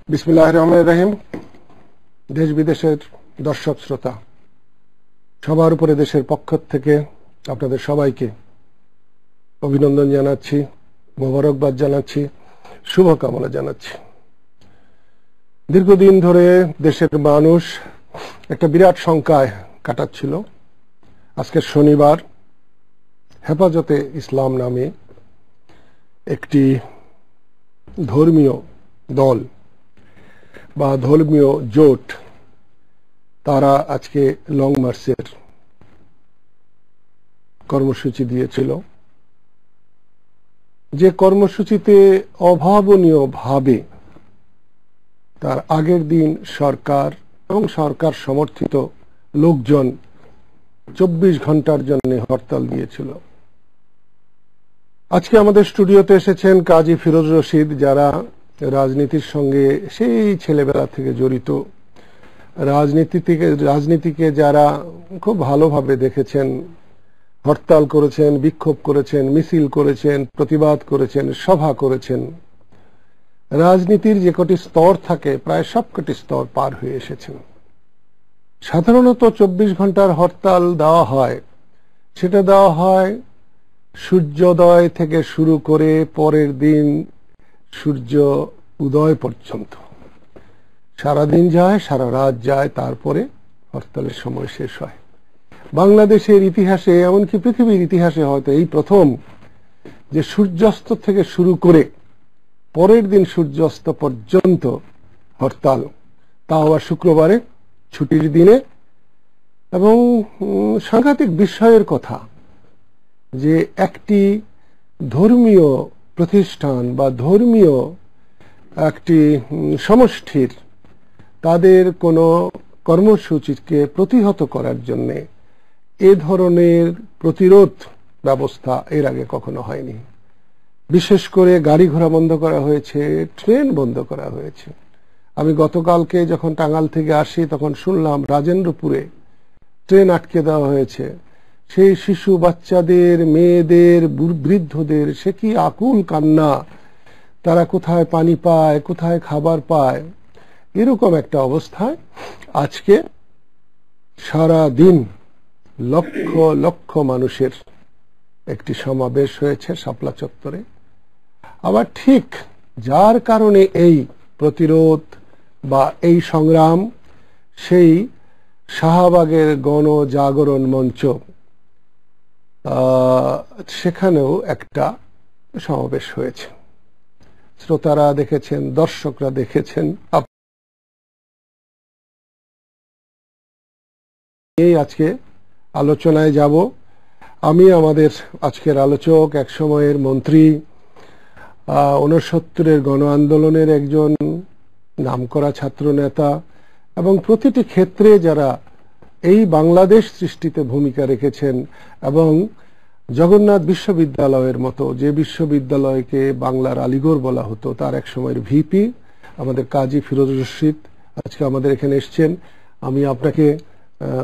বিসমিল্লাহির রহমানির রহিম। দেশ বিদেশের দর্শক শ্রোতা সবার উপরে দেশের পক্ষ থেকে আপনাদের সবাইকে অভিনন্দন জানাচ্ছি, মোবারকবাদ জানাচ্ছি, শুভকামনা জানাচ্ছি। দীর্ঘদিন ধরে দেশের মানুষ একটা বিরাট শঙ্কায় কাটাচ্ছিল। আজকে শনিবার হেফাজতে ইসলাম নামে একটি ধর্মীয় দল বা ধর্মীয় জোট তারা আজকে লং মার্চের কর্মসূচি দিয়েছিল, যে কর্মসূচিতে অভাবনীয়ভাবে তার আগের দিন সরকার এবং সরকার সমর্থিত লোকজন 24 ঘন্টার জন্য হরতাল দিয়েছিল। আজকে আমাদের স্টুডিওতে এসেছেন কাজী ফিরোজ রশিদ, যারা রাজনীতির সঙ্গে সেই ছেলেবেলা থেকে জড়িত, রাজনীতিকে যারা খুব ভালোভাবে দেখেছেন, হরতাল করেছেন, বিক্ষোভ করেছেন, মিছিল করেছেন, প্রতিবাদ করেছেন, সভা করেছেন। রাজনীতির যে কটি স্তর থাকে প্রায় সবকটি স্তর পার হয়ে এসেছেন। সাধারণত 24 ঘন্টার হরতাল দেওয়া হয়, সেটা দেওয়া হয় সূর্যোদয় থেকে শুরু করে পরের দিন সূর্য উদয় পর্যন্ত। সারাদিন যায়, সারা রাত যায়, তারপরে হরতালের সময় শেষ হয়। বাংলাদেশের ইতিহাসে, এমনকি পৃথিবীর ইতিহাসে হয়তো এই প্রথম যে সূর্যাস্ত থেকে শুরু করে পরের দিন সূর্যাস্ত পর্যন্ত হরতাল, তা আবার শুক্রবারে ছুটির দিনে। এবং সাংঘাতিক বিষয়ের কথা যে একটি ধর্মীয় প্রতিষ্ঠান বা ধর্মীয় একটি সমষ্টির তাদের কোনো কর্মসূচিকে প্রতিহত করার জন্য এ ধরনের প্রতিরোধ ব্যবস্থা এর আগে কখনো হয়নি। বিশেষ করে গাড়ি ঘোড়া বন্ধ করা হয়েছে, ট্রেন বন্ধ করা হয়েছে। আমি গতকালকে যখন টাঙ্গাইল থেকে আসি তখন শুনলাম রাজেন্দ্রপুরে ট্রেন আটকে দেওয়া হয়েছে। সেই শিশু বাচ্চাদের, মেয়েদের, বৃদ্ধদের সে কি আকুল কান্না, তারা কোথায় পানি পায়, কোথায় খাবার পায়, এরকম একটা অবস্থায় আজকে সারা দিন লক্ষ লক্ষ মানুষের একটি সমাবেশ হয়েছে শাপলা চত্বরে। আবার ঠিক যার কারণে এই প্রতিরোধ বা এই সংগ্রাম, সেই শাহবাগের গণজাগরণ মঞ্চ, সেখানেও একটা সমাবেশ হয়েছে। শ্রোতারা দেখেছেন, দর্শকরা দেখেছেন। এই আজকে আলোচনায় যাব। আমি আমাদের আজকের আলোচক, এক সময়ের মন্ত্রী, 69-এর গণ আন্দোলনের একজন নামকরা ছাত্র নেতা এবং প্রতিটি ক্ষেত্রে যারা এই বাংলাদেশ সৃষ্টিতে ভূমিকা রেখেছেন, এবং জগন্নাথ বিশ্ববিদ্যালয়ের মতো যে বিশ্ববিদ্যালয়কে বাংলার আলিগড় বলা হতো, তার এক সময়ের ভিপি আমাদের কাজী ফিরোজ রশিদ আজকে আমাদের এখানে এসছেন। আমি আপনাকে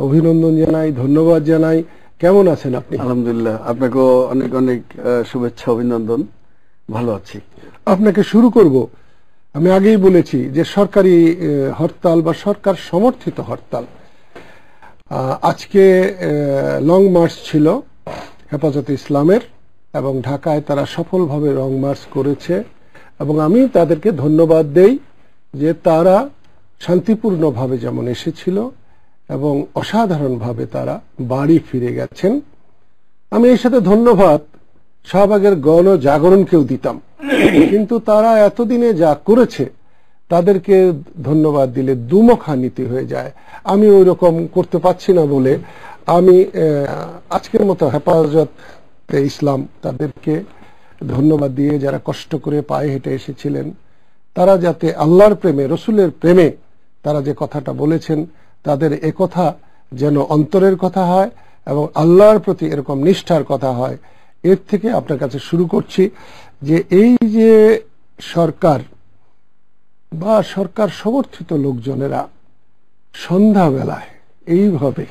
অভিনন্দন জানাই, ধন্যবাদ জানাই। কেমন আছেন আপনি? আলহামদুলিল্লাহ, আপনাকেও অনেক অনেক শুভেচ্ছা, অভিনন্দন। ভালো আছি। আপনাকে শুরু করব, আমি আগেই বলেছি যে সরকারি হরতাল বা সরকার সমর্থিত হরতাল। আজকে লং মার্চ ছিল হেফাজতে ইসলামের, এবং ঢাকায় তারা সফলভাবে লং মার্চ করেছে, এবং আমি তাদেরকে ধন্যবাদ দেই যে তারা শান্তিপূর্ণভাবে যেমন এসেছিল এবং অসাধারণভাবে তারা বাড়ি ফিরে গেছেন। আমি এর সাথে ধন্যবাদ শাহবাগের গণজাগরণকেও দিতাম, কিন্তু তারা এতদিনে যা করেছে তাদেরকে ধন্যবাদ দিলে দুমুখা নীতি হয়ে যায়। আমি ওই রকম করতে পারছি না বলে আমি আজকের মতো হেফাজতে ইসলাম তাদেরকে ধন্যবাদ দিয়ে, যারা কষ্ট করে পায়ে হেঁটে এসেছিলেন, তারা যাতে আল্লাহর প্রেমে, রসুলের প্রেমে তারা যে কথাটা বলেছেন, তাদের একথা যেন অন্তরের কথা হয় এবং আল্লাহর প্রতি এরকম নিষ্ঠার কথা হয়। এর থেকে আপনার কাছে শুরু করছি যে এই যে সরকার বা সরকার সমর্থিত লোকজনেরা সন্ধ্যাবেলায় এইভাবে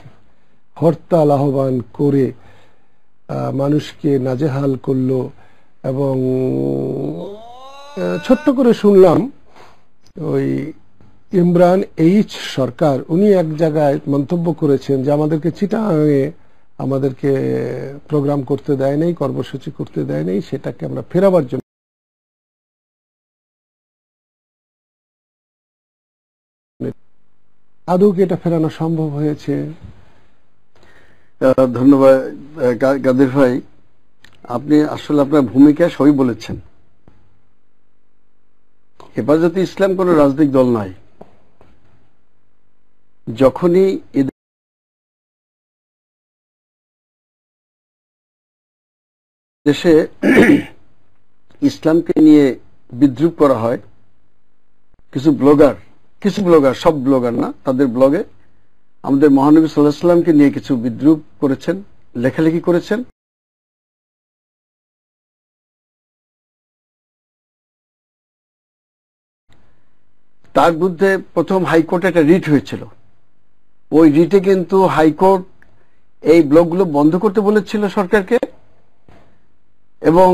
হরতাল আহ্বান করে মানুষকে নাজেহাল করলো, এবং ছোট্ট করে শুনলাম ওই ইমরান এইচ সরকার উনি এক জায়গায় মন্তব্য করেছেন যে আমাদেরকে চিটাগাঙে আমাদেরকে প্রোগ্রাম করতে দেয় নাই, কর্মসূচি করতে দেয় নাই, সেটাকে আমরা ফেরাবার জন্য। আদৌ কি এটা ফেরানো সম্ভব হয়েছে? ধন্যবাদ কাদের ভাই, আপনি আসলে আপনার ভূমিকা সবই বলেছেন। হেফাজতে ইসলাম কোন রাজনৈতিক দল নয়। যখনই দেশে ইসলামকে নিয়ে বিদ্রুপ করা হয়, কিছু ব্লগার, সব ব্লগার না, তাদের ব্লগে আমাদের মহানবী সাল্লাল্লাহু আলাইহি ওয়াসাল্লামকে নিয়ে কিছু বিদ্রুপ করেছেন, লেখালেখি করেছেন, তার বিরুদ্ধে প্রথম হাইকোর্টে একটা রিট হয়েছিল। ওই রিটে কিন্তু হাইকোর্ট এই ব্লগগুলো বন্ধ করতে বলেছিল সরকারকে, এবং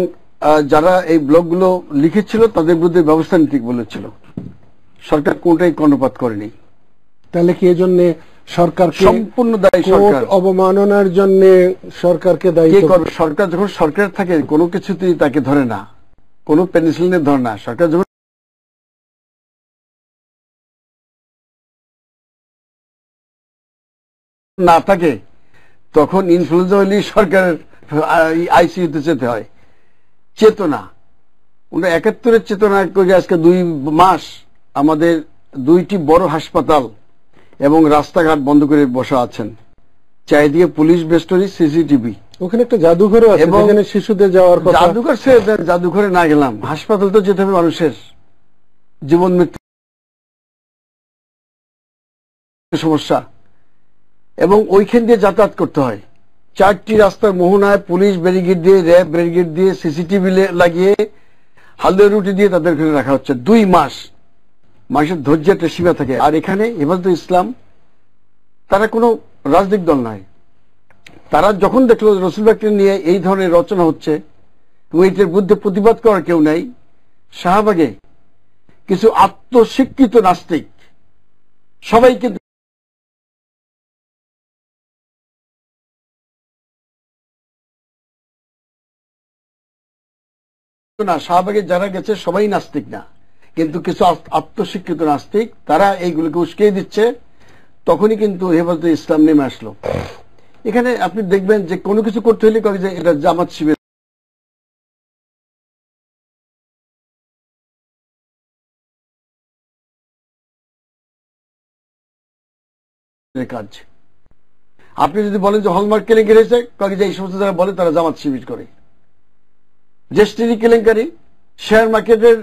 যারা এই ব্লগগুলো লিখেছিল তাদের বিরুদ্ধে ব্যবস্থা নিতে বলেছিল। সরকার কোনটাই কর্ণপাত করেনি। তাহলে কি এজন্য সরকারকে সম্পূর্ণ দায়ী সরকার? অবমাননার জন্য সরকারকে দায়ী করবে? সরকার যখন সরকার থাকে কোনো কিছুতেই তাকে ধরে না, কোনো পেনিসিলিনে ধরে না। সরকার যখন না থাকে তখন ইনফ্লুয়েঞ্জা হলেই সরকারের আইসিইউতে যেতে হয়। চেতনা, 71-এর চেতনা করে আজকে 2 মাস আমাদের 2টি বড় হাসপাতাল এবং রাস্তাঘাট বন্ধ করে বসা আছেন। চারিদিকে পুলিশ বেস্টরি, সিসিটিভি। ওখানে একটা জাদুঘরও আছে যেখানে শিশুদের যাওয়ার কথা। জাদুঘরে না গেলাম, হাসপাতাল তো যেতে হবে, মানুষের জীবন মৃত্যু সমস্যা, এবং ওইখান দিয়ে যাতায়াত করতে হয়। 4টি রাস্তার মোহনায় পুলিশ ব্যারিকেড দিয়ে, র্যাব ব্যারিকেড দিয়ে, সিসিটিভি লাগিয়ে, হালুয়া রুটি দিয়ে তাদের ওখানে রাখা হচ্ছে 2 মাস। মানুষের ধৈর্যের একটা সীমা থাকে। আর এখানে হেফাজতে ইসলাম তারা কোনো রাজনৈতিক দল নয়। তারা যখন দেখলো রসুলবাগকে নিয়ে এই ধরনের রচনা হচ্ছে এবং এটার বিরুদ্ধে প্রতিবাদ করার কেউ নাই, শাহবাগে কিছু আত্মস্বীকৃত নাস্তিক সবাই কিন্তু না, শাহবাগে যারা গেছে সবাই নাস্তিক না, কিন্তু কিছু আত্মস্বীকৃত নাস্তিক তারা এইগুলোকে উস্কিয়ে দিচ্ছে। তখনই কিন্তু হেফাজতে ইসলাম নেমে আসলো। এখানে আপনি দেখবেন যে কোনো কিছু করতে হলে কয়ে যে এটা জামাত শিবির কাজ। আপনি যদি বলেন যে হলমার্ক কেলেঙ্কারি হয়েছে, কয়ে যে এই সমস্ত যারা বলে তারা জামাত শিবির করে। জেস্টিনি কেলেঙ্কারি, শেয়ার মার্কেটের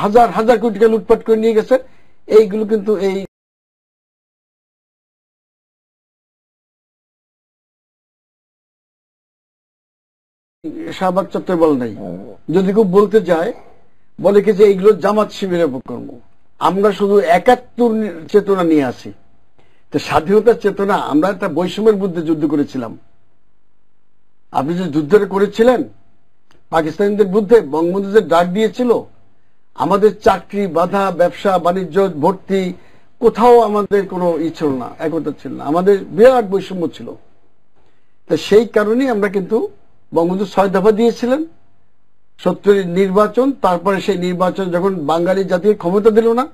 হাজার হাজার কোটি টাকা লুটপাট করে নিয়ে গেছে, এইগুলো কিন্তু এই শাহবাগ চত্বর বলে নাই। যদি কেউ বলতে যায় বলে কি যে এইগুলো জামাত শিবিরের কর্ম। আমরা শুধু 71 চেতনা নিয়ে আসি। তো স্বাধীনতার চেতনা, আমরা একটা বৈষম্যের বিরুদ্ধে যুদ্ধ করেছিলাম। আপনি যে যুদ্ধটা করেছিলেন পাকিস্তানিদের বিরুদ্ধে, বঙ্গবন্ধু যে ডাক দিয়েছিল, আমাদের চাকরি বাধা, ব্যবসা বাণিজ্য, ভর্তি, কোথাও আমাদের কোনো ছিল না, একতা ছিল না, আমাদের বিরাট বৈষম্য ছিল। তো সেই কারণেই আমরা কিন্তু বঙ্গবন্ধু 6 দফা দিয়েছিলেন, 70 নির্বাচন, তারপরে সেই নির্বাচন যখন বাঙালি জাতির ক্ষমতা দিল না,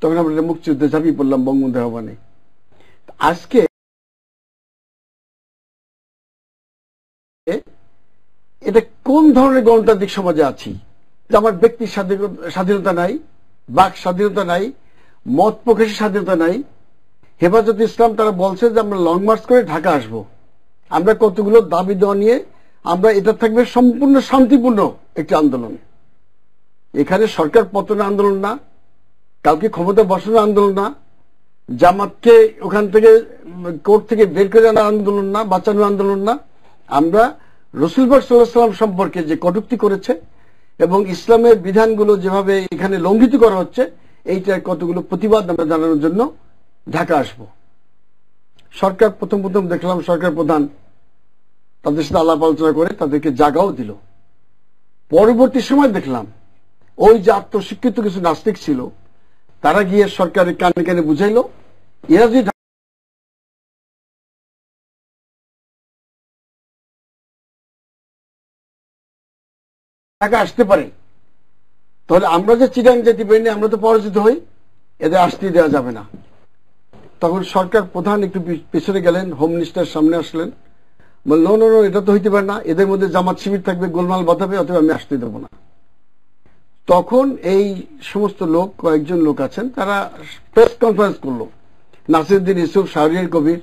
তখন আমরা মুক্তিযুদ্ধে ঝাঁপিয়ে পড়লাম বঙ্গবন্ধু আহ্বানে। আজকে এটা কোন ধরনের গণতান্ত্রিক সমাজে আছি যে আমার ব্যক্তির স্বাধীনতা নাই, বাক স্বাধীনতা নাই, মত প্রকাশের স্বাধীনতা নাই। হেফাজতে ইসলাম তারা বলছে যে আমরা লং মার্চ করে ঢাকা আসব, আমরা কতগুলো দাবি দেওয়া নিয়ে আমরা, এটা থাকবে সম্পূর্ণ শান্তিপূর্ণ একটি আন্দোলন। এখানে সরকার পতনের আন্দোলন না, কাউকে ক্ষমতা বসানোর আন্দোলন না, জামাতকে ওখান থেকে কোর্ট থেকে বের করে আনার আন্দোলন না, বাঁচানোর আন্দোলন না। আমরা রাসূলুল্লাহ সাল্লাল্লাহু আলাইহি ওয়াসাল্লাম সম্পর্কে যে কটূক্তি করেছে এবং ইসলামের বিধানগুলো যেভাবে এখানে লঙ্ঘিত করা হচ্ছে, এইটার কতগুলো প্রতিবাদ আমরা জানানোর জন্য ঢাকা আসব। সরকার প্রথম দেখলাম সরকার প্রধান তাদের সাথে আলাপ আলোচনা করে তাদেরকে জায়গাও দিল। পরবর্তী সময় দেখলাম ওই যে আত্মস্বীকৃত কিছু নাস্তিক ছিল তারা গিয়ে সরকারের কানে কানে বুঝাইলো এরা যদি ঢাকা আসতে পারে তাহলে আমরা যে চিটাং যেতে পারি না, আমরা তো পরাজিত হই, এদের আসতে দেওয়া যাবে না। তখন সরকার প্রধান একটু পেছনে গেলেন, হোম মিনিস্টার সামনে আসলেন, বলল নো, এটা তো হইতে পারে না, এদের মধ্যে জামাত শিবির থাকবে, গোলমাল বাঁধাবে, অথবা আমি আসতে দেবো না। তখন এই সমস্ত লোক, কয়েকজন লোক আছেন, তারা প্রেস কনফারেন্স করলো। নাসিরউদ্দিন ইউসুফ, শাহরিয়ার কবির,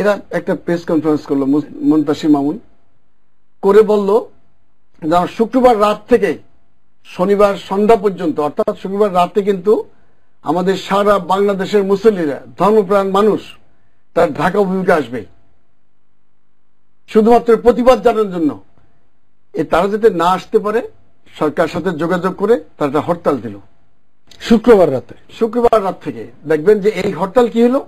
এরা একটা প্রেস কনফারেন্স করলো, মুনতাসির মামুন করে বলল শুক্রবার রাত থেকে শনিবার সন্ধ্যা পর্যন্ত, অর্থাৎ শুক্রবার রাতে কিন্তু আমাদের সারা বাংলাদেশের মুসল্লিরা, ধর্মপ্রাণ মানুষ, তার ঢাকা অভিমুখে আসবে শুধুমাত্র প্রতিবাদ জানানোর জন্য। তারা যাতে না আসতে পারে সরকার সাথে যোগাযোগ করে তারা হরতাল দিল শুক্রবার রাত থেকে। দেখবেন যে এই হরতাল কি হলো,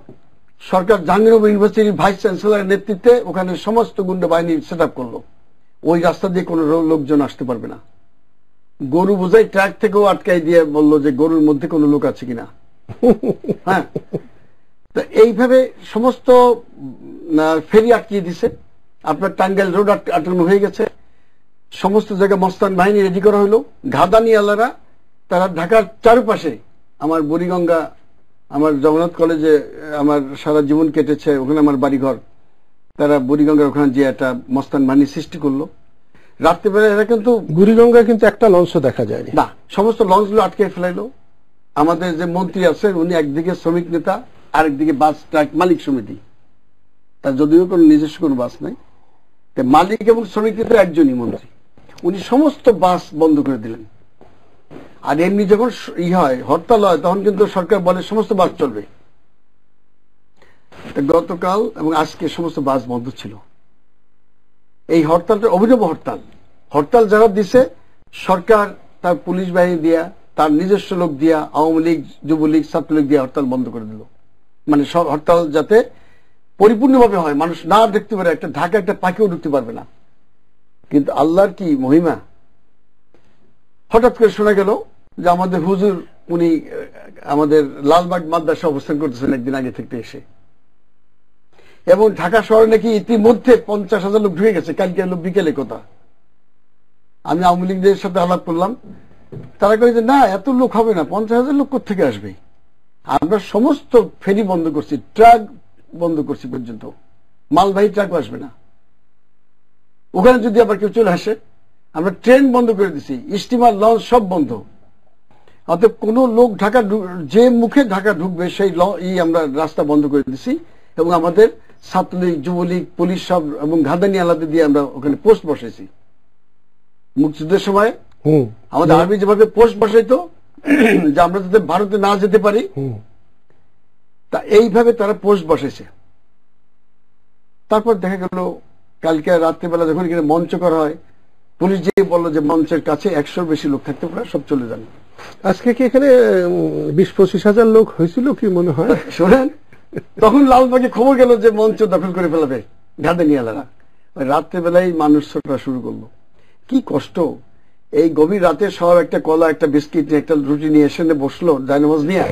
সরকার জাহাঙ্গীরনগর ইউনিভার্সিটির ভাইস চ্যান্সেলরের নেতৃত্বে ওখানে সমস্ত গুন্ডা বাহিনী সেট আপ করলো। ওই রাস্তা দিয়ে কোনো লোকজন আসতে পারবে না। গরু বোঝাই ট্রাক থেকেও আটকাই দিয়ে বললো যে গরুর মধ্যে কোনো লোক আছে কিনা। হ্যাঁ, তো এইভাবে সমস্ত ফেরি আটকিয়ে দিছে। আপনার টাঙ্গাইল রোড আটকানো হয়ে গেছে, সমস্ত জায়গায় মস্তান বাহিনী রেডি করা হলো। ঘাদানি আলারা তারা ঢাকার চারপাশে, আমার বুড়িগঙ্গা, আমার জগন্নাথ কলেজে আমার সারা জীবন কেটেছে, ওখানে আমার বাড়িঘর, তারা বুড়িগঙ্গার ওখানে যে একটা মস্তান বাহিনী সৃষ্টি করলো। রাত্রিবেলা এরা কিন্তু, বুড়িগঙ্গা কিন্তু একটা লঞ্চও দেখা যায়নি না, সমস্ত লঞ্চগুলো আটকে ফেলাইলো। আমাদের যে মন্ত্রী আছেন উনি একদিকে শ্রমিক নেতা, আরেকদিকে বাস ট্রাক মালিক সমিতি, তার যদিও কোনো নিজস্ব কোনো বাস নাই, মালিক এবং শ্রমিক নেতা একজনই মন্ত্রী, উনি সমস্ত বাস বন্ধ করে দিলেন। আর এমনি যখন হরতাল হয় তখন কিন্তু সরকার বলে সমস্ত বাস চলবে। গতকাল এবং আজকে সমস্ত বাস বন্ধ ছিল। এই হরতালটা অভিনব হরতাল যারা দিছে সরকার তার পুলিশ বাহিনী দিয়া, তার নিজস্ব লোক দিয়া, আওয়ামী লীগ, যুবলীগ, ছাত্রলীগ দিয়া হরতাল বন্ধ করে দিল। মানে সব হরতাল যাতে পরিপূর্ণভাবে হয়, মানুষ না দেখতে পারে, একটা ঢাকা একটা পাখিও ঢুকতে পারবে না। কিন্তু আল্লাহর কি মহিমা, হঠাৎ করে শোনা গেল যে আমাদের হুজুর উনি আমাদের লালবাগ মাদ্রাসা অবস্থান করতেছেন একদিন আগে থেকে এসে, এবং ঢাকা শহরে নাকি ইতিমধ্যে 50,000 লোক ঢুকে গেছে। কালকে এলো বিকেলে কথা, আমি আওয়ামী লীগদের সাথে আলাপ করলাম, তারা কয়ে যে না, এত লোক হবে না, 50,000 লোক কোথেকে আসবে। আমরা সমস্ত ফেরি বন্ধ করছি, ট্রাক বন্ধ করছি, পর্যন্ত মালবাহী ট্রাক আসবে না। ওখানে যদি আবার কেউ চলে আসে, আমরা ট্রেন বন্ধ করে দিছি, স্টিমার, লঞ্চ সব বন্ধ। অতএব কোন লোক ঢাকা যে মুখে ঢাকা ঢুকবে সেই আমরা রাস্তা বন্ধ করে দিছি। এবং আমাদের ছাত্রলীগ, যুবলীগ, পুলিশ সব এবং ঘাদানি আলাদা দিয়ে আমরা ওখানে পোস্ট বসাইছি। মুক্তিযুদ্ধের সময় আমাদের আর্মি যেভাবে পোস্ট বসাইতো যে আমরা যাতে ভারতে না যেতে পারি, তা এইভাবে তারা পোস্ট বসাইছে। তারপর দেখা গেল কালকে রাত্রিবেলা যখন এখানে মঞ্চ করা হয়, পুলিশ যে বললো যে মঞ্চের কাছে 100-র বেশি লোক থাকতে পারে, সব চলে যান। আজকে কি এখানে 20-25 হাজার লোক হয়েছিল কি মনে হয়? শোনেন, তখন লালবাগে খবর গেল যে মঞ্চ দখল করে ফেলাবে ঘাদানিয়ালারা। রাত্রেবেলায় মানুষ ছোটা শুরু করলো। কি কষ্ট, এই গভীর রাতে সব একটা কলা, একটা বিস্কিট, একটা রুটি নিয়ে এসে বসলো জায়নামাজ নিয়ে,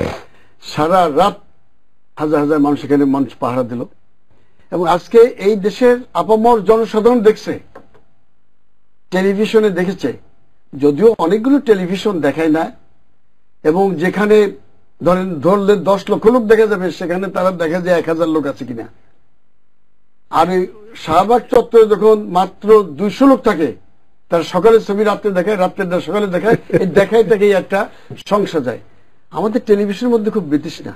সারা রাত হাজার হাজার মানুষ এখানে মঞ্চ পাহারা দিল। এবং আজকে এই দেশের আপামর জনসাধারণ দেখছে, টেলিভিশনে দেখেছে, যদিও অনেকগুলো টেলিভিশন দেখায় না, এবং যেখানে ধরলে 10 লক্ষ লোক দেখা যাবে, সেখানে তারা দেখা যায় 1000 লোক আছে কিনা। আর এই শাহবাগ চত্বরে যখন মাত্র 200 লোক থাকে, তারা সকালে ছবি রাত্রে দেখায়, রাত্রে সকালে দেখায়, এই দেখায় থেকেই একটা সংখ্যা যায়। আমাদের টেলিভিশনের মধ্যে খুব বিতৃষ্ণা,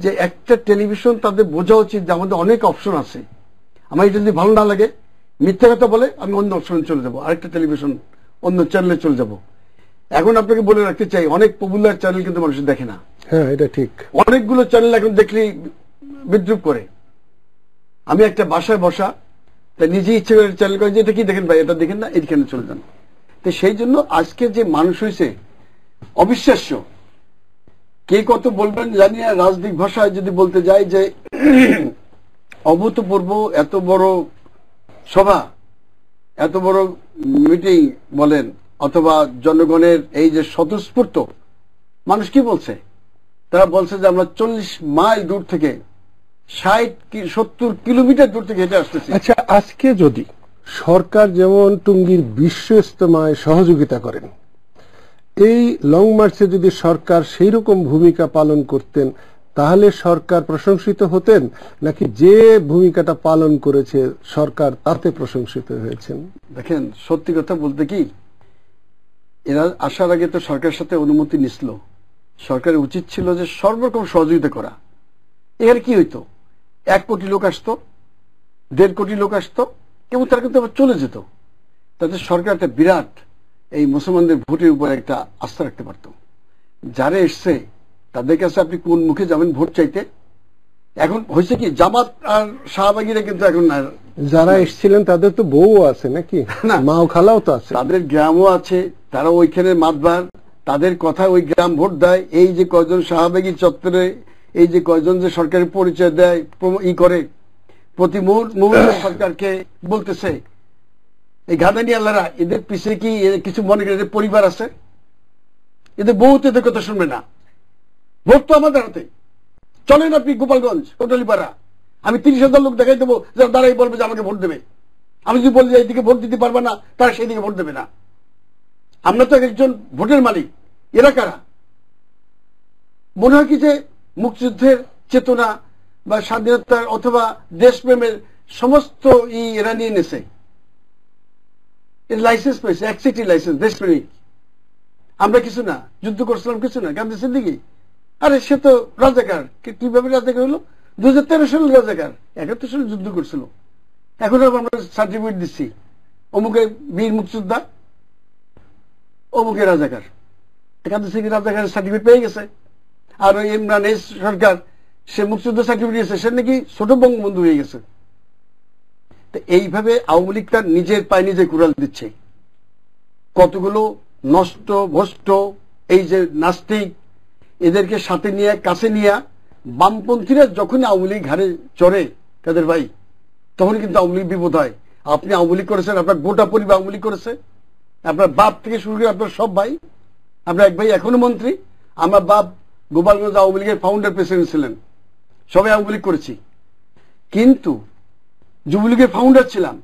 যে একটা টেলিভিশন তাদের বোঝা উচিত যে আমাদের অনেক অপশন আছে। আমার এটা যদি ভালো না লাগে, মিথ্যা কথা বলে, আমি অন্য অপশনে চলে যাবো, আরেকটা টেলিভিশন অন্য চ্যানেলে চলে যাব। এখন আপনাকে বলে রাখতে চাই, অনেক পপুলার চ্যানেল কিন্তু মানুষ দেখে না। হ্যাঁ, এটা ঠিক। অনেকগুলো চ্যানেল এখন দেখলেই বিদ্রুপ করে। আমি একটা বাসায় বসা, তাই নিজে ইচ্ছে করে চ্যানেল করে যে এটা কি দেখেন ভাই, এটা দেখেন না, এইখানে চলে যান। তো সেই জন্য আজকে যে মানুষ হয়েছে অবিশ্বাস্য। কে কত বলবেন জানি না, রাজনৈতিক ভাষায় যদি বলতে যাই যে অভূতপূর্ব এত বড় সভা, এত বড় মিটিং বলেন, অথবা জনগণের এই যে স্বতঃস্ফূর্ত মানুষ কি বলছে? তারা বলছে যে আমরা 40 মাইল দূর থেকে 60-70 কিলোমিটার দূর থেকে হেঁটে আসতেছি। আচ্ছা, আজকে যদি সরকার যেমন টুঙ্গির বিশ্ব ইজতেমায় সহযোগিতা করেন, এই লং মার্চে যদি সরকার সেই রকম ভূমিকা পালন করতেন, তাহলে সরকার প্রশংসিত হতেন, নাকি যে ভূমিকাটা পালন করেছে সরকার তাতে প্রশংসিত হয়েছেন? দেখেন, সত্যি কথা বলতে কি, এরা আসার আগে তো সরকারের সাথে অনুমতি নিছিল। সরকারের উচিত ছিল যে সর্বরকম সহযোগিতা করা। এর কি হইতো, 1 কোটি লোক আসতো, 1.5 কোটি লোক আসতো, এবং তারা কিন্তু আবার চলে যেত। তাতে সরকার একটা বিরাট এই মুসলমানদের ভোটের উপর একটা আস্থা রাখতে পারত। যারা এসছে তাদের কাছে আপনি কোন মুখে যাবেন ভোট চাইতে? এখন হয়েছে কি, জামাত আর শাহবাগীরা কিন্তু এখন যারা এসেছিলেন তাদের তো বউ আছে নাকি, না, মাও খালাও তো আছে, তাদের গ্রামও আছে, তারা ওইখানে মাতবার, তাদের কথা ওই গ্রাম ভোট দেয়। এই যে কয়জন শাহবাগী চত্বরে, এই যে কয়জন যে সরকারের পরিচয় দেয়, করে প্রতি মুহূর্তে সরকারকে বলতেছে, এই গাদানি আল্লাহরা, এদের পিছিয়ে কি কিছু মনে করে এদের পরিবার আছে? এদের বউ তো এদের কথা শুনবে না। ভোট তো আমাদের হাতে। চলেন আপনি গোপালগঞ্জ, কোটালীপাড়া, আমি 30,000 লোক দেখাই দেবো যারা দাঁড়াই বলবে যে আমাকে ভোট দেবে। আমি যদি বলি যে এইদিকে ভোট দিতে পারবে না, তারা সেই দিকে ভোট দেবে না। আমরা তো একজন ভোটের মালিক। এরা কারা? মনে হয় কি যে মুক্তিযুদ্ধের চেতনা বা স্বাধীনতার অথবা দেশপ্রেমের সমস্ত এরা নিয়ে নেছে। এর লাইসেন্স পেয়েছে, একসিটি লাইসেন্স, দেশপ্রেমিক। আমরা কিছু না, যুদ্ধ করছিলাম কিছু না, গান্ধী সিদ্দিকী, আরে সে তো রাজাকার। কিভাবে রাজাকার হলো? 2013 সালের রাজাকার, 71 সালে যুদ্ধ করছিল। এখন আমরা সার্টিফিকেট দিচ্ছি, অমুকে বীর মুক্তিযোদ্ধা, অমুকে রাজাকার। গান্ধী সিদ্দিকী রাজাকারের সার্টিফিকেট পেয়ে গেছে। আর ওই ইমরান সরকার, সে মুক্তিযুদ্ধ সার্টিফিকেট দিয়েছে, সে নাকি ছোট বঙ্গবন্ধু হয়ে গেছে। তো এইভাবে আওয়ামী লীগ তার নিজের পায়ে নিজে কুড়াল দিচ্ছে। কতগুলো নষ্ট ভ্রষ্ট এই যে নাস্তিক, এদেরকে সাথে নিয়ে কাছে নিয়ে বামপন্থীরা যখন আওয়ামী লীগ ঘাড়ে চড়ে তাদের ভাই, তখন কিন্তু আওয়ামী লীগ বিপদ হয়। আপনি আওয়ামী লীগ করেছেন, আপনার গোটা পরিবার আওয়ামী লীগ করেছে, আপনার বাপ থেকে শুরু করে আপনার সব ভাই। আপনার এক ভাই এখনো মন্ত্রী। আমার বাপ গোপালগঞ্জ আওয়ামী লীগের ফাউন্ডার প্রেসিডেন্ট ছিলেন, সবাই আওয়ামী লীগ করেছি। কিন্তু যুবলীগের ফাউন্ডার ছিলাম,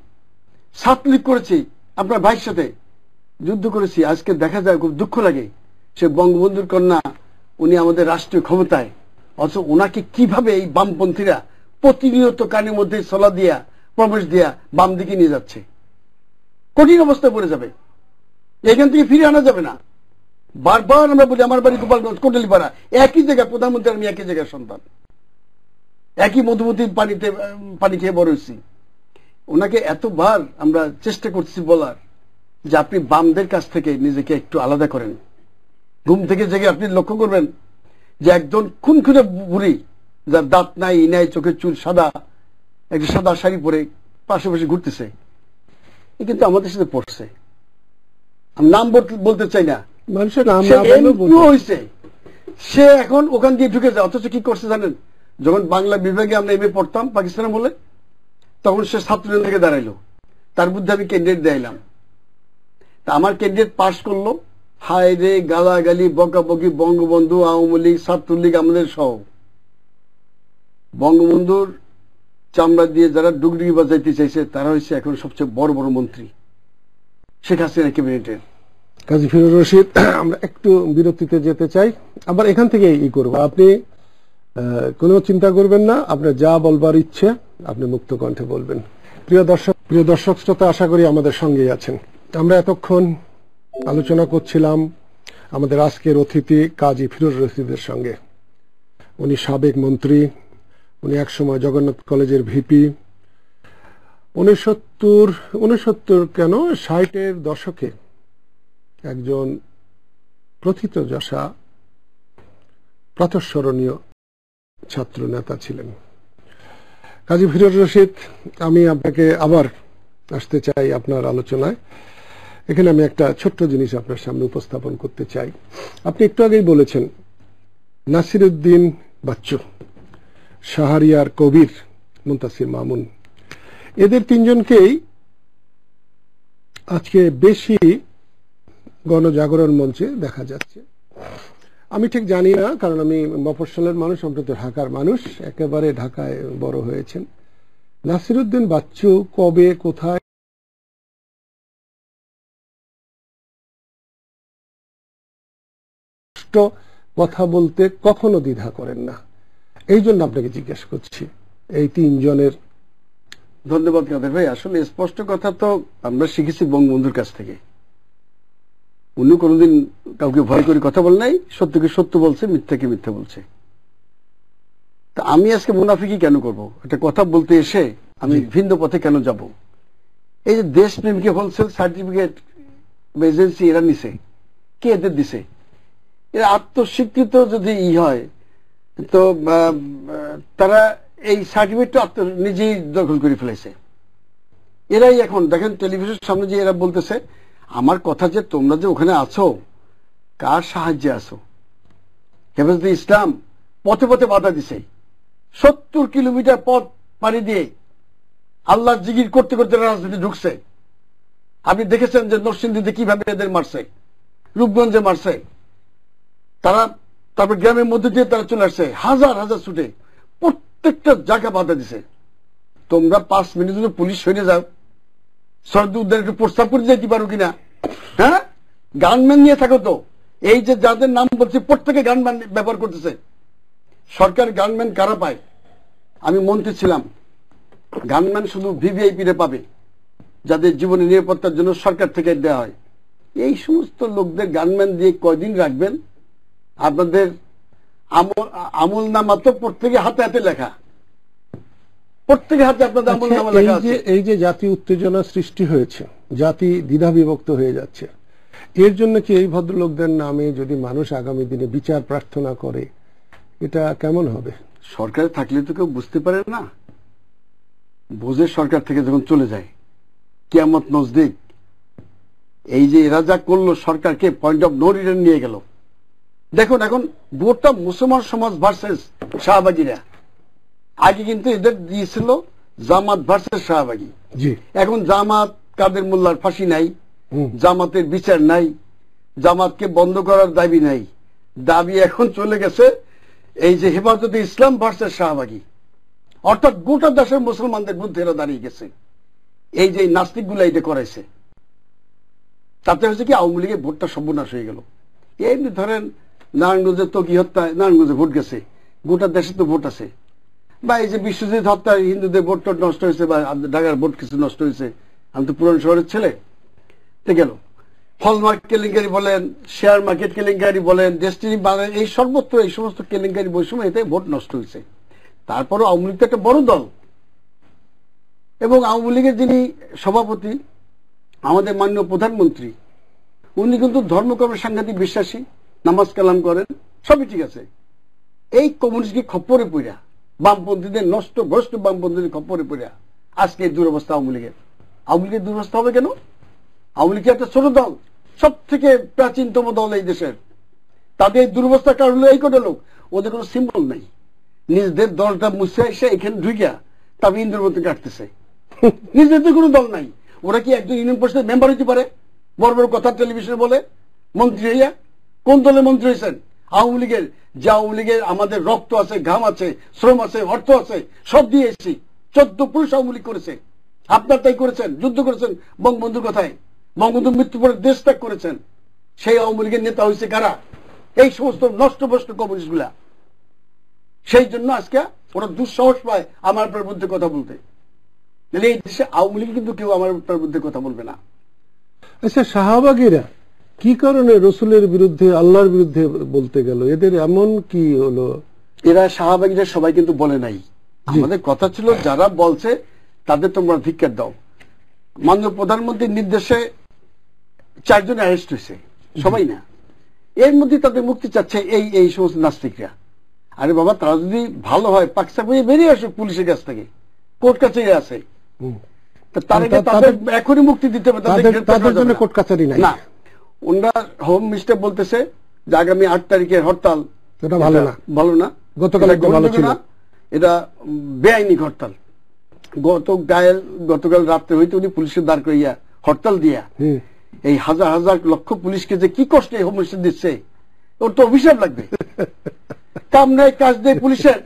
ছাত্রলীগ করেছি, আপনার ভাইয়ের সাথে যুদ্ধ করেছি। আজকে দেখা যায়, খুব দুঃখ লাগে, সে বঙ্গবন্ধুর কন্যা, উনি আমাদের রাষ্ট্রীয় ক্ষমতায়, অথচ ওনাকে কিভাবে এই বামপন্থীরা প্রতিনিয়ত কানের মধ্যে সলা দিয়া, প্রবেশ দিয়া বাম দিকে নিয়ে যাচ্ছে। কঠিন অবস্থায় পড়ে যাবে, এখান থেকে ফিরে আনা যাবে না। বারবার আমরা বলি, আমার বাড়ি গোপালগঞ্জ, কোটালীপাড়া, একই জায়গায় প্রধানমন্ত্রী, আমি একই জায়গায় সন্তান, একই মধুমতির পানি খেয়ে বড় হয়েছি। ওনাকে এতবার আমরা চেষ্টা করছি বলার যে আপনি বামদের কাছ থেকে নিজেকে একটু আলাদা করেন। ঘুম থেকে জেগে আপনি লক্ষ্য করবেন যে একজন খুনখুনে বুড়ি, যার দাঁত নাই, নাই, চোখের চুল সাদা, একটা সাদা শাড়ি পরে পাশাপাশি ঘুরতেছে, এ কিন্তু আমাদের সাথে পড়ছে। আমি নাম বলতে চাই না, মানুষের নাম হয়েছে, সে এখন ওখান দিয়ে ঢুকে যায়। অথচ কি করছে জানেন? যখন বাংলা বিভাগে আমরা এমএ পড়তাম পাকিস্তানে বলে, তখন সে ছাত্রলীগ থেকে দাঁড়াইলো, তার বিরুদ্ধে আমি ক্যান্ডিডেট দিলাম। তা আমার ক্যান্ডিডেট পাশ করলো, হায় রে, গালাগালি, বকাবকি, বঙ্গবন্ধু, আওয়ামী লীগ, ছাত্রলীগ আমাদের সহ। বঙ্গবন্ধুর চামড়া দিয়ে যারা ডুগডুগি বাজাইতে চাইছে, তারা হচ্ছে এখন সবচেয়ে বড় বড় মন্ত্রী শেখ হাসিনা ক্যাবিনেটের। কাজী ফিরোজ রশিদ, আমরা একটু বিরতিতে যেতে চাই, আবার এখান থেকে করবো। আপনি কোনো চিন্তা করবেন না, আপনার যা বলবার ইচ্ছে আপনি মুক্ত কণ্ঠে বলবেন। প্রিয় দর্শক শ্রোতা, আশা করি আমাদের সঙ্গেই আছেন। আমরা এতক্ষণ আলোচনা করছিলাম আমাদের আজকের অতিথি কাজী ফিরোজ রশিদের সঙ্গে। উনি সাবেক মন্ত্রী, উনি একসময় জগন্নাথ কলেজের ভিপি। 60-এর দশকে একজন প্রথিতযশা প্রাতঃস্মরণীয় ছাত্র নেতা ছিলেন। কাজী ফিরোজ রশিদ, আমি আপনাকে আবার আসতে চাই আপনার আলোচনায়। এখানে আমি একটা ছোট্ট জিনিস আপনার সামনে উপস্থাপন করতে চাই। আপনি একটু আগেই বলেছেন নাসিরউদ্দিন বাচ্চু, শাহরিয়ার কবির, মুনতাসির মামুন, এদের তিনজনকেই আজকে বেশি গণজাগরণ মঞ্চে দেখা যাচ্ছে। আমি ঠিক জানি না, কারণ আমি মফস্বলের মানুষ, আমরা তো ঢাকার মানুষ, একেবারে ঢাকায় বড় হয়েছেন। নাসিরউদ্দিন বাচ্চু কবে কোথায় কথা বলতে কখনো দ্বিধা করেন না, এই জন্য আপনাকে জিজ্ঞেস করছি এই তিনজনের। ধন্যবাদ কাদের ভাই। আসলে স্পষ্ট কথা তো আমরা শিখেছি বঙ্গবন্ধুর কাছ থেকে। উনি কোনোদিন কাউকে ভয় করে কথা বলে নাই, সত্যকে সত্য বলছে, মিথ্যাকে মিথ্যা বলছে। তা আমি আজকে মুনাফিকি কেন করব? একটা কথা বলতে এসে আমি ভিন্ন পথে কেন যাব? এই যে দেশপ্রেমকে হোলসেল সার্টিফিকেট এজেন্সি এরা নিছে, কে এদের দিছে? এরা আত্মস্বীকৃত যদি হয় তো তারা এই সার্টিফিকেটটা নিজেই দখল করে ফেলেছে। এরাই এখন দেখেন টেলিভিশনের সামনে যে এরা বলতেছে, আমার কথা যে তোমরা যে ওখানে আছো কার সাহায্যে আছো? হেফাজতে ইসলাম পথে পথে বাধা দিছে, 70 কিলোমিটার পথ পাড়ি দিয়ে আল্লাহ জিকির করতে করতে রাজনীতি ঢুকছে। আপনি দেখেছেন যে নরসিংদীতে কিভাবে এদের মারছে, রূপগঞ্জে মারছে, তারা তারপর গ্রামের মধ্যে দিয়ে তারা চলে আসছে হাজার হাজার ছুটে, প্রত্যেকটা জায়গা বাধা দিছে। তোমরা 5 মিনিট জন্য পুলিশ সরে যাও, সরদ উদ্ধার একটু প্রস্তাব করে যাইতে পারো কিনা? হ্যাঁ, গানম্যান নিয়ে থাকো তো। এই যে যাদের নাম বলছি প্রত্যেকে গানম্যান ব্যবহার করতেছে। সরকার গানম্যান কারা পায়? আমি মন্ত্রী ছিলাম, গানম্যান শুধু ভিভিআইপি রে পাবে, যাদের জীবনের নিরাপত্তার জন্য সরকার থেকে দেওয়া হয়। এই সমস্ত লোকদের গানম্যান দিয়ে কয়দিন রাখবেন? আপনাদের আমল নামা তো প্রত্যেকে হাতে হাতে লেখা, প্রত্যেকের হাতে আপনাদের আমল নামা লেখা আছে। এই যে জাতি উত্তেজনা সৃষ্টি হয়েছে, জাতি দ্বিধা বিভক্ত হয়ে যাচ্ছে, এর জন্য কি এই ভদ্রলোকদের নামে যদি মানুষ আগামী দিনে বিচার প্রার্থনা করে, এটা কেমন হবে? সরকারে থাকলে তো কেউ বুঝতে পারে না, বুঝে সরকার থেকে যখন চলে যায় কিয়ামত নজদিক। এই যে এরা যা করলো, সরকারকে পয়েন্ট অফ নো রিটার্ন নিয়ে গেল। দেখুন এখন ভোটটা মুসলমান সমাজ ভার্সেস শাহবাগীরা। আগে কিন্তু এদের দিয়েছিল জামাত ভার্সেস শাহবাগী। এখন জামাত কাদের মোল্লার ফাঁসি নাই, জামাতের বিচার নাই, জামাতকে বন্ধ করার দাবি নাই, দাবি এখন চলে গেছে এই যে হেফাজতে ইসলাম ভার্সেস শাহবাগী। অর্থাৎ গোটা দেশের মুসলমানদের বিরুদ্ধে এরা দাঁড়িয়ে গেছে। এই যে নাস্তিক গুলা এটা করাইছে, তাতে হচ্ছে কি আওয়ামী লীগের ভোটটা সর্বনাশ হয়ে গেল। এমনি ধরেন নারায়ণগঞ্জের তকি হত্যায় নারায়ণগঞ্জে ভোট গেছে, গোটা দেশে তো ভোট আছে। বা এই যে বিশ্বজিৎ হত্যায় হিন্দুদের ভোট নষ্ট হয়েছে, বা ঢাকার ভোট কিছু নষ্ট হয়েছে। আমি তো পুরান শহরের ছেলে, তো গেল হলমার্ক কেলেঙ্কারি বলেন, শেয়ার মার্কেট কেলেঙ্কারি বলেন, ডেস্টিনি বাংলা, এই সর্বত্র এই সমস্ত কেলেঙ্কারি বৈষম্য, এতে ভোট নষ্ট হয়েছে। তারপরও আওয়ামী লীগ তো একটা বড় দল, এবং আওয়ামী লীগের যিনি সভাপতি আমাদের মাননীয় প্রধানমন্ত্রী, উনি কিন্তু ধর্মকর্মের সাংঘাতিক বিশ্বাসী, নামাজ কালাম করেন, সবই ঠিক আছে। এই কমিউনিস্টকে খপ্পরে পড়া, বামপন্থীদের নষ্ট ভ্রষ্ট বামপন্থীদের খপ্পরে পড়া আজকে এই দুরবস্থা আওয়ামী লীগের। আওয়ামী লীগের দুরবস্থা হবে কেন? আওয়ামী লীগ একটা ছোট দল, সব থেকে প্রাচীনতম দল এই দেশের। তাদের দুরবস্থার কারণ হলো এই কটা লোক, ওদের কোনো সিম্বল নাই। নিজেদের দলটা মুছে এসে এখানে ঢুকিয়া তবে ইন্দ্রবতী কাটতেছে। নিজেদের কোনো দল নাই। ওরা কি একজন ইউনিয়ন পরিষদের মেম্বার হইতে পারে? বড় বড় কথা টেলিভিশনে বলে মন্ত্রী হইয়া। কোন দলের মন্ত্রী হয়েছেন? আওয়ামী লীগের। যে আওয়ামী লীগের আমাদের রক্ত আছে, ঘাম আছে, শ্রম আছে, অর্থ আছে, সব দিয়ে এসেছি। 14 পুরুষ আওয়ামী লীগ করেছে। আপনার তাই করেছেন, যুদ্ধ করেছেন বঙ্গবন্ধুর কথায়, বঙ্গবন্ধুর মৃত্যু পরে দেশ ত্যাগ করেছেন। সেই আওয়ামী লীগের নেতা হয়েছে কারা? এই সমস্ত নষ্টভ্রষ্ট কমিউনিস্ট গুলা। সেই জন্য আজকে ওরা দুঃসাহস পায় আমার আপনার বিরুদ্ধে কথা বলতে। এই দেশে আওয়ামী লীগ কিন্তু কেউ আমার আপনার বিরুদ্ধে কথা বলবে না। আচ্ছা, শাহবাগীরা কি কারণে রসুলের বিরুদ্ধে, আল্লাহর বিরুদ্ধে বলতে গেল? এদের এমন কি হলো? এরা শাহবাগীরা সবাই কিন্তু বলে নাই। আমাদের কথা ছিল যারা বলছে তাদের তোমরা ধিক্কার দাও। মাননীয় প্রধানমন্ত্রীর নির্দেশে 4 জন অ্যারেস্ট হয়েছে, সবাই না। এর মধ্যে তাদের মুক্তি চাচ্ছে এই সমস্ত নাস্তিকরা। আরে বাবা, তারা যদি ভালো হয় পাকসাপ হয়ে বেরিয়ে আসুক পুলিশের কাছ থেকে, কোর্ট কাছারি আছে, তাদের এখনই মুক্তি দিতে হবে। তাদের জন্য কোর্ট কাছারি নাই না। ওনারা হোম মিনিস্টার বলতেছে যে আগামী 8 তারিখের হরতাল, এটা ভালো না, ভালো না। গতকাল ভালো ছিল, এটা বেআইনি হরতাল। গতকাল রাত্রে হইতে উনি পুলিশের দাঁড় করিয়া হরতাল দিয়া এই হাজার হাজার লক্ষ পুলিশকে যে কি কষ্টে হোম মিনিস্টার দিচ্ছে, ওর তো অভিশাপ লাগবে। কাম নাই কাজ নেই পুলিশের,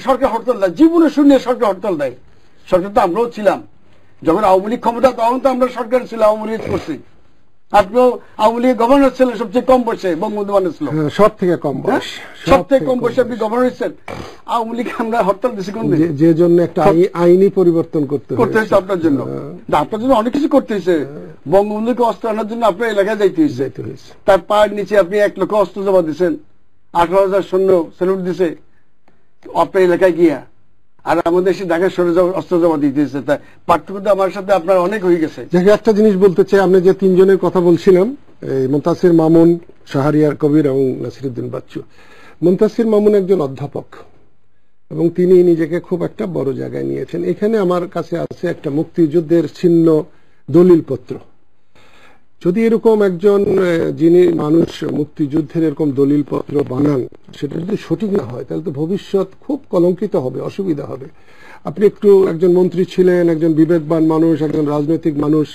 সরকার হরতাল দেয়, জীবনে শুনে সরকার হরতাল দেয়। সরকার তো আমরাও ছিলাম, যখন আওয়ামী লীগ ক্ষমতা তখন তো আমরা সরকার ছিল, আওয়ামী লীগ করছি। আপনিও আওয়ামী লীগের গভর্নর ছিলেন সবচেয়ে কম বয়সে, বঙ্গবন্ধু মানুষ ছিল সব থেকে কম বয়স, সব থেকে কম বয়সে আপনি গভর্নর হয়েছেন। আওয়ামী লীগ আমরা হরতাল দিচ্ছি কোন দিন? যে জন্য একটা আইনি পরিবর্তন করতে হয়েছে আপনার জন্য, আপনার জন্য অনেক কিছু করতে হয়েছে। বঙ্গবন্ধুকে অস্ত্র আনার জন্য আপনার এলাকায় যাইতে হয়েছে, তার পায়ের নিচে আপনি 1 লক্ষ অস্ত্র জমা দিচ্ছেন, 18,000 সৈন্য স্যালুট দিছে আপনার এলাকায় গিয়া। আর আমাদের দেশে ঢাকায় সরে অস্ত্র জমা দিতেছে, তাই পার্থক্য আমার সাথে আপনার অনেক হয়ে গেছে। একটা জিনিস বলতে চাই, আপনি যে 3 জনের কথা বলছিলাম, মুনতাসির মামুন, শাহরিয়ার কবির এবং নাসিরউদ্দিন বাচ্চু। মুনতাসির মামুন একজন অধ্যাপক এবং তিনি নিজেকে খুব একটা বড় জায়গায় নিয়েছেন। এখানে আমার কাছে আছে একটা মুক্তিযুদ্ধের ছিন্ন দলিলপত্র। যদি এরকম একজন যিনি মানুষ মুক্তিযুদ্ধের এরকম দলিলপত্র বানান, সেটা যদি সঠিক না হয় তাহলে তো ভবিষ্যৎ খুব কলঙ্কিত হবে, অসুবিধা হবে। আপনি একজন মন্ত্রী ছিলেন, একজন বিবেকবান মানুষ, একজন রাজনৈতিক মানুষ।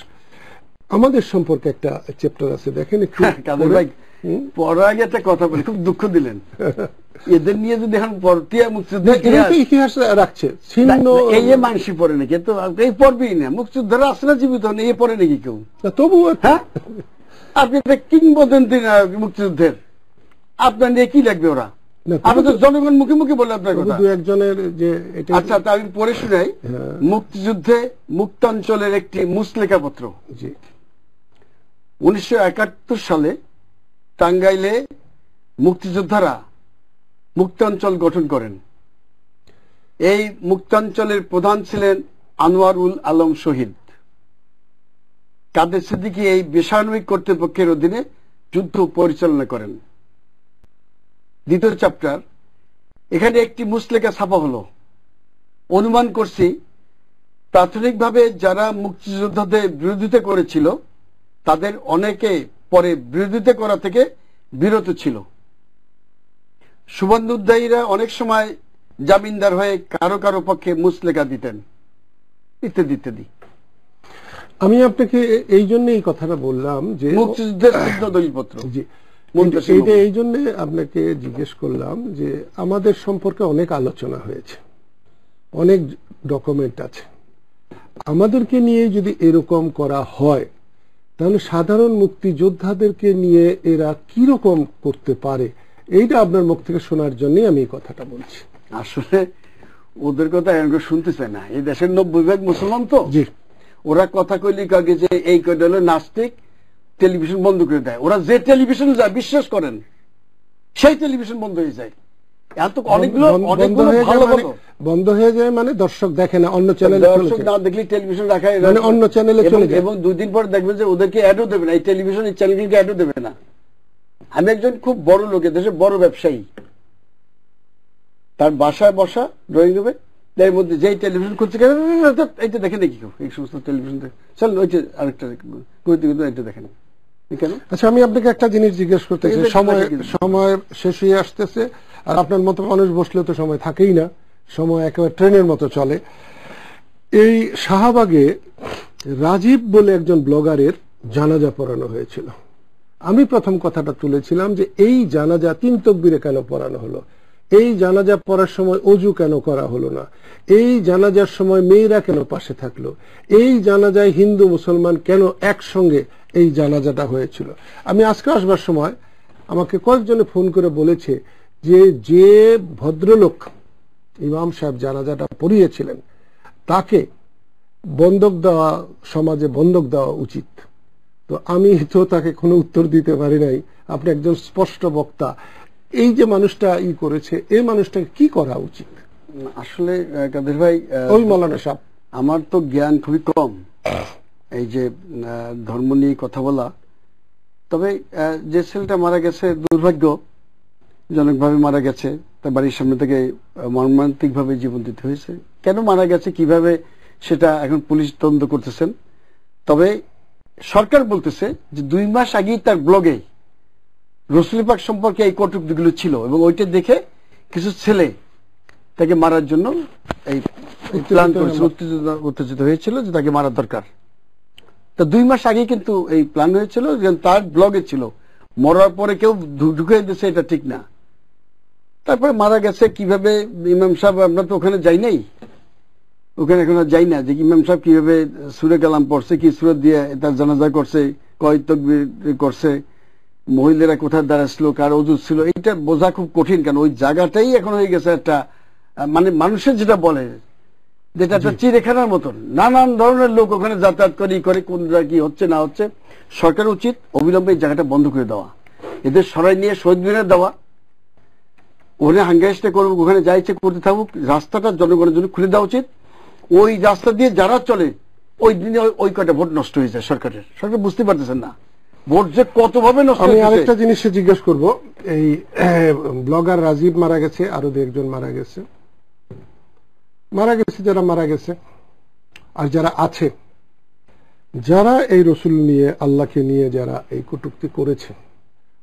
আমাদের সম্পর্কে একটা চ্যাপ্টার আছে, দেখেন একটু। কাদের ভাই, পরে আগে একটা কথা বলি, খুব দুঃখ দিলেন। এদের নিয়ে যদি এখন পরতিয়া মুক্তিযুদ্ধ ইতিহাস রাখছে, এই মানসি পড়ে নাকি? তো এই পড়বেই না, মুক্তিযোদ্ধারা আসলে জীবিত নেই, এই পড়ে নাকি কেউ? তবু হ্যাঁ, আপনি একটা কিংবদন্তি না মুক্তিযুদ্ধের, আপনার নিয়ে কি লাগবে ওরা? আমি তো জনগণ মুখে মুখে বলে আপনার কথা। একজনের যে আচ্ছা, তা আমি পড়ে শুনাই। মুক্তিযুদ্ধে মুক্তাঞ্চলের একটি মুসলেখা পত্র। 1971 সালে টাঙ্গাইলে মুক্তিযোদ্ধারা মুক্তাঞ্চল গঠন করেন। এই মুক্তাঞ্চলের প্রধান ছিলেন আনোয়ারুল আলম শহীদ। কাদের সিদ্দিকী এই বেসামরিক কর্তৃপক্ষের অধীনে যুদ্ধ পরিচালনা করেন। দ্বিতীয় চ্যাপ্টার, এখানে একটি মুসলেখা ছাপা হলো। অনুমান করছি প্রাথমিকভাবে যারা মুক্তিযোদ্ধাদের বিরোধিতা করেছিল তাদের অনেকে পরে বিরোধিতা করা থেকে বিরত ছিল। শুভেন্দুদ্দায়ীরা অনেক সময় জামিনদার হয়ে কারো কারো পক্ষে মুসলেখা দিতেন, ইত্যাদি ইত্যাদি। আমি আপনাকে এই জন্য এই কথাটা বললাম যে মুক্তিযুদ্ধের দলিলপত্র, এই জন্য আপনাকে জিজ্ঞেস করলাম যে আমাদের সম্পর্কে অনেক আলোচনা হয়েছে, অনেক ডকুমেন্ট আছে। আমাদেরকে নিয়ে যদি এরকম করা হয় তাহলে সাধারণ মুক্তিযোদ্ধাদেরকে নিয়ে এরা কিরকম করতে পারে, এইটা আপনার মুখ থেকে শোনার জন্যই আমি এই কথাটা বলছি। আসলে ওদের কথা এখন শুনতে চায় না, এই দেশের 90% মুসলমান তো, ওরা কথা কইলে কাকে যে এই কয়টা হলো নাস্তিক, টেলিভিশন বন্ধ করে দেয়। ওরা যে টেলিভিশন যায়, বিশ্বাস করেন, সেই টেলিভিশন বন্ধ হয়ে যায়। অনেকগুলো বন্ধ হয়ে যায় মানে দর্শক দেখে না, অন্য চ্যানেলে দর্শক না দেখলে টেলিভিশন রাখা মানে অন্য চ্যানেলে চলে যায়, এবং 2 দিন পর দেখবেন যে ওদেরকে অ্যাডও দেবে না, এই টেলিভিশন এই চ্যানেলকে অ্যাডও দেবে না। আমি একজন খুব বড় লোক, দেশের বড় ব্যবসায়ী, তার বাসায় বসা ড্রয়িং রুমে, এর মধ্যে যেই টেলিভিশন খুঁজছে এইটা দেখে নাকি কেউ, এই সমস্ত টেলিভিশন চল ওইটা আরেকটা এটা দেখে না কেন? আচ্ছা, আমি আপনাকে একটা জিনিস জিজ্ঞেস করতে চাই। সময় শেষ হয়ে আসতেছে, আর আপনার মতো মানুষ বসলে তো সময় থাকেই না, সময় একেবারে ট্রেনের মতো চলে। এই শাহবাগে রাজীব বলে একজন ব্লগারের জানাজা পড়ানো হয়েছিল। আমি প্রথম কথাটা তুলেছিলাম যে এই জানাজা 3 তাকবীরে কেন পড়ানো হলো, এই জানাজা পড়ার সময় অজু কেন করা হলো না, এই জানাজার সময় মেয়েরা কেন পাশে থাকলো, এই জানাজায় হিন্দু মুসলমান কেন একসঙ্গে এই জানাজাটা হয়েছিল। আমি আজকে আসবার সময় আমাকে কয়েকজনে ফোন করে বলেছে যে ভদ্রলোক ইমাম সাহেব জানাজাটা পড়িয়েছিলেন তাকে বন্ধক দেওয়া, সমাজে বন্ধক দেওয়া উচিত। তো আমি তো তাকে কোনো উত্তর দিতে পারি নাই। আপনি একজন স্পষ্ট বক্তা, এই যে মানুষটা করেছে, এই মানুষটাকে কি করা উচিত? আসলে কাদের ভাই, ওই মৌলানা সাহেব, আমার তো জ্ঞান খুবই কম এই যে ধর্ম নিয়ে কথা বলা। তবে যে ছেলেটা মারা গেছে দুর্ভাগ্যজনকভাবে মারা গেছে, তার বাড়ির সামনে থেকে মর্মান্তিক ভাবে জীবন দিতে হয়েছে। কেন মারা গেছে, কিভাবে, সেটা এখন পুলিশ তদন্ত করতেছেন। তবে সরকার বলতেছে যে 2 মাস আগেই তার ব্লগে রসুল পাক সম্পর্কে এই কটূক্তিগুলো ছিল এবং ওইটা দেখে কিছু ছেলে তাকে মারার জন্য এই প্ল্যান করেছিল, উত্তেজিত হয়েছিল যে তাকে মারা দরকার। তো 2 মাস আগে কিন্তু এই প্ল্যান হয়েছিল, তার ব্লগে ছিল মরার পরে কেউ ঢুকে দিচ্ছে, এটা ঠিক না। তারপরে মারা গেছে কিভাবে, ইমাম সাহেব আমরা তো ওখানে যাই নাই, ওখানে এখন আর যাই না যে ইমাম সাহেব কিভাবে সূরা কালাম পড়ছে, কি সূরা দিয়ে তার জানাজা করছে, কয় তাকবীর করছে, মহিলারা কোথায় দাঁড়াচ্ছিল, কার ওযু ছিল, এটা বোঝা খুব কঠিন। কারণ ওই জায়গাটাই এখন হয়ে গেছে একটা মানে মানুষের যেটা বলে যেটা একটা চিড়িয়াখানার মতন, নানান ধরনের লোক ওখানে যাতায়াত করে কোন জায়গায় কি হচ্ছে না হচ্ছে। সরকার উচিত অবিলম্বে এই জায়গাটা বন্ধ করে দেওয়া, এদের সরাই নিয়ে শহীদ মিনারে দেওয়া, ওখানে হাঙ্গাইস্টে করুক, ওখানে যা ইচ্ছে করতে থাকুক, রাস্তাটা জনগণের জন্য খুলে দেওয়া উচিত। ওই রাস্তা দিয়ে যারা চলে ওই দিনে ওই কয়টা ভোট নষ্ট হয়ে যায় সরকারের। সরকার বুঝতে পারতেছেন না ভোট যে কতভাবে নষ্ট। আমি আরেকটা জিনিস জিজ্ঞেস করব, এই ব্লগার রাজীব মারা গেছে, আরো দু একজন মারা গেছে, যারা মারা গেছে আর যারা আছে, যারা এই রসুল নিয়ে আল্লাহকে নিয়ে যারা এই কটূক্তি করেছে,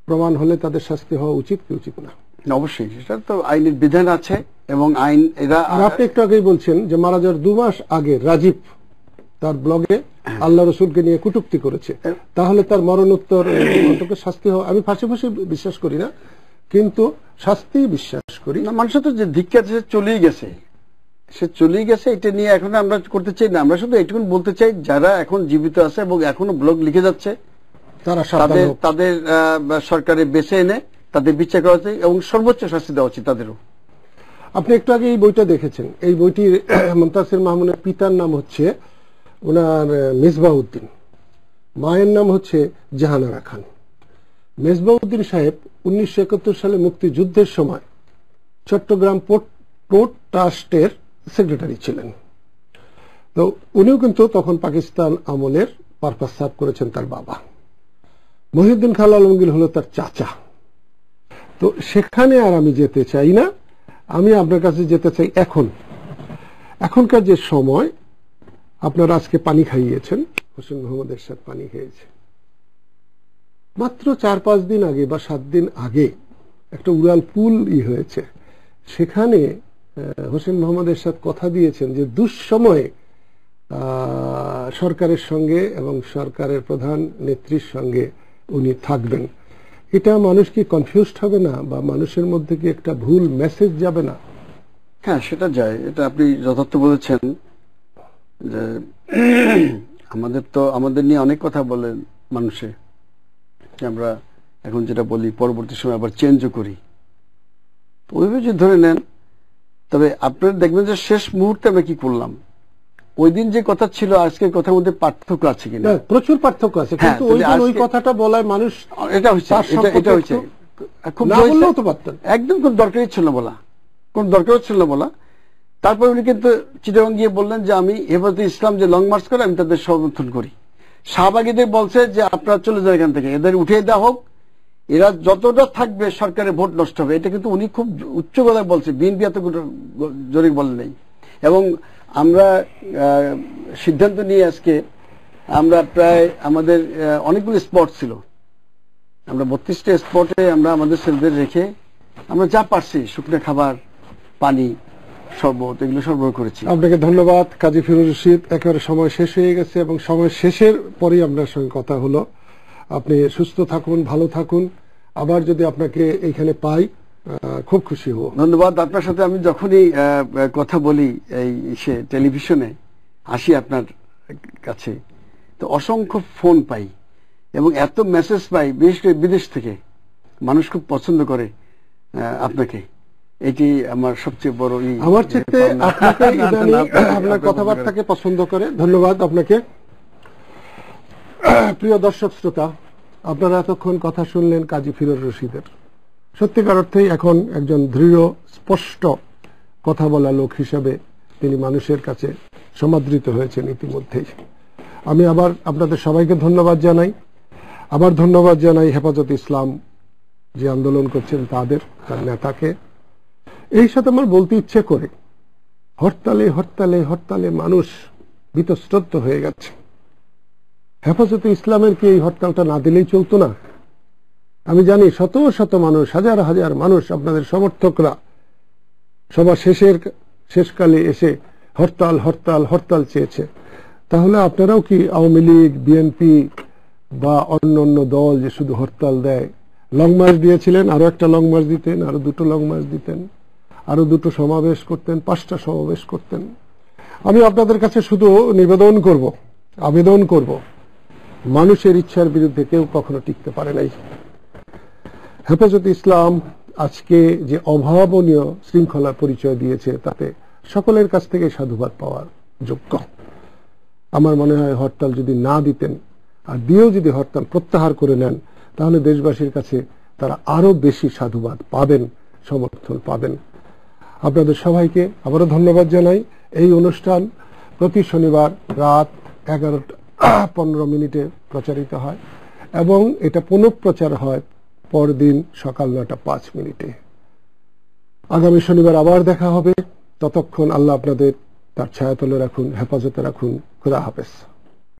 প্রমাণ হলে তাদের শাস্তি হওয়া উচিত কি উচিত না? অবশ্যই, সেটা তো আইনের বিধান আছে এবং আইন এরা। আপনি একটু আগেই বলছেন যে মারা যাওয়ার 2 মাস আগে রাজীব তার ব্লগে আল্লাহ রসুলকে নিয়ে কটূক্তি করেছে, তাহলে তার মরণোত্তর শাস্তি হওয়া, আমি ফাঁসি বিশ্বাস করি না, কিন্তু শাস্তি বিশ্বাস করি। মানুষের তো যে ধিক্কার চলেই গেছে, সে চলেই গেছে, এটা নিয়ে এখন আমরা করতে চাই না। আমরা শুধু এইটুকু বলতে চাই যারা এখন জীবিত আছে এবং এখনো ব্লগ লিখে যাচ্ছে তাদের সরকারে বেছে এনে তাদের বিচার করা উচিত এবং সর্বোচ্চ শাস্তি দেওয়া উচিত তাদেরও। আপনি একটু আগে এই বইটা দেখেছেন, এই বইটির মুনতাসির মামুনের পিতার নাম হচ্ছে ওনার মেজবাউদ্দিন, মায়ের নাম হচ্ছে জাহানারা খান। মেজবাউদ্দিন সাহেব 1971 সালে মুক্তিযুদ্ধের সময় চট্টগ্রাম পোর্ট ট্রাস্টের সেক্রেটারি ছিলেন। তো উনিও কিন্তু তখন পাকিস্তান আমলের পারপাস সার্ভ করেছেন তার বাবা। মহিউদ্দিন খান আলমগীর হলো তার চাচা। তো সেখানে আর আমি যেতে চাই না, আমি আপনার কাছে যেতে চাই এখনকার যে সময়। আপনারা আজকে পানি খাইয়েছেন, হোসেন মোহাম্মদ এরশাদ পানি খেয়েছে। মাত্র 4-5 দিন আগে বা 7 দিন আগে একটা উড়াল পুল হয়েছে, সেখানে হোসেন মোহাম্মদ এরশাদ কথা দিয়েছেন যে দুঃসময়ে সরকারের সঙ্গে এবং সরকারের প্রধান নেত্রীর সঙ্গে উনি থাকবেন। এটা মানুষ কি কনফিউজড হবে না, বা মানুষের মধ্যে কি একটা ভুল মেসেজ যাবে না? হ্যাঁ, সেটা যায়, এটা আপনি যথার্থ বলেছেন। যে আমাদের নিয়ে অনেক কথা বলেন মানুষে, আমরা এখন যেটা বলি পরবর্তী সময় আবার চেঞ্জও করি, ওইভাবে যদি ধরে নেন। তবে আপনারা দেখবেন যে শেষ মুহূর্তে আমরা কি করলাম, ওই দিন যে কথা ছিল আজকের কথার মধ্যে পার্থক্য আছে কিনা? প্রচুর পার্থক্য আছে, কিন্তু ওই কথাটা বলায় মানুষ এটা হচ্ছে খুব একদম কোন দরকারই ছিল না বলা, কোন দরকারও ছিল না বলা। তারপর উনি কিন্তু চিটাগাং গিয়ে বললেন যে আমি হেফাজতে ইসলাম যে লং মার্চ করে আমি তাদের সমর্থন করি। শাহবাগীদের বলছে যে আপনারা চলে যান এখান থেকে, এদের উঠিয়ে দেওয়া হোক, এরা যতটা থাকবে সরকারের ভোট নষ্ট হবে। এটা কিন্তু উনি খুব উচ্চ গলায় বলছে, বিএনপি এত জোরে বলেন নাই। এবং আমরা সিদ্ধান্ত নিয়ে আজকে আমরা প্রায় আমাদের অনেকগুলো স্পট ছিল, আমরা 32টা স্পটে আমরা আমাদের ছেলেদের রেখে আমরা যা পারছি শুকনো খাবার, পানি, শরবত এগুলো সরবরাহ করেছি। আপনাকে ধন্যবাদ কাজী ফিরোজ রশিদ। একেবারে সময় শেষ হয়ে গেছে এবং সময় শেষের পরেই আপনার সঙ্গে কথা হলো। আপনি সুস্থ থাকুন, ভালো থাকুন। আবার যদি আপনাকে এইখানে পাই খুব খুশি হব। ধন্যবাদ। আপনার সাথে আমি যখনই কথা বলি এই টেলিভিশনে আসি আপনার কাছে, তো অসংখ্য ফোন পাই এবং এত মেসেজ পাই, বিশেষ করে বিদেশ থেকে মানুষ খুব পছন্দ করে আপনাকে। এটি আমার সবচেয়ে বড় আমার চেয়ে আপনার কথাবার্তাকে পছন্দ করে। ধন্যবাদ আপনাকে। প্রিয় দর্শক শ্রোতা, আপনারা এতক্ষণ কথা শুনলেন কাজী ফিরোজ রশিদের। সত্যিকার অর্থেই এখন একজন দৃঢ় স্পষ্ট কথা বলা লোক হিসেবে তিনি মানুষের কাছে সমাদৃত হয়েছেন ইতিমধ্যেই। আমি আবার আপনাদের সবাইকে ধন্যবাদ জানাই। আবার ধন্যবাদ জানাই হেফাজতে ইসলাম যে আন্দোলন করছেন তার নেতাকে। এই সাথে আমার বলতে ইচ্ছে করে, হরতালে হরতালে হরতালে মানুষ বীতশ্রদ্ধ হয়ে গেছে। হেফাজতে ইসলামের কি এই হরতালটা না দিলেই চলতো না? আমি জানি শত শত মানুষ, হাজার হাজার মানুষ, আপনাদের সমর্থকরা সবার শেষকালে এসে হরতাল হরতাল হরতাল চেয়েছে। তাহলে আপনারাও কি আওয়ামী লীগ, বিএনপি বা অন্য অন্য দল যে শুধু হরতাল দেয় লং মার্চ দিয়েছিলেন, আরো একটা লং মার্চ দিতেন, আরো দুটো লং মার্চ দিতেন, আরো দুটো সমাবেশ করতেন, 5টা সমাবেশ করতেন। আমি আপনাদের কাছে শুধু নিবেদন করব, আবেদন করব, মানুষের ইচ্ছার বিরুদ্ধে কেউ কখনো টিকতে পারে নাই। হেফাজতে ইসলাম আজকে যে অভাবনীয় শৃঙ্খলার পরিচয় দিয়েছে তাতে সকলের কাছ থেকে সাধুবাদ পাওয়ার যোগ্য। আমার মনে হয় হরতাল যদি না দিতেন, আর দিয়েও যদি হরতাল প্রত্যাহার করে নেন, তাহলে দেশবাসীর কাছে তারা আরো বেশি সাধুবাদ পাবেন, সমর্থন পাবেন। আপনাদের সবাইকে আবারও ধন্যবাদ জানাই। এই অনুষ্ঠান প্রতি শনিবার রাত 11:15 প্রচারিত হয় এবং এটা পুনঃপ্রচার হয় পরদিন সকাল 9:05। আগামী শনিবার আবার দেখা হবে। ততক্ষণ আল্লাহ আপনাদের তার ছায়াতলে রাখুন, হেফাজতে রাখুন। খোদা হাফেজ।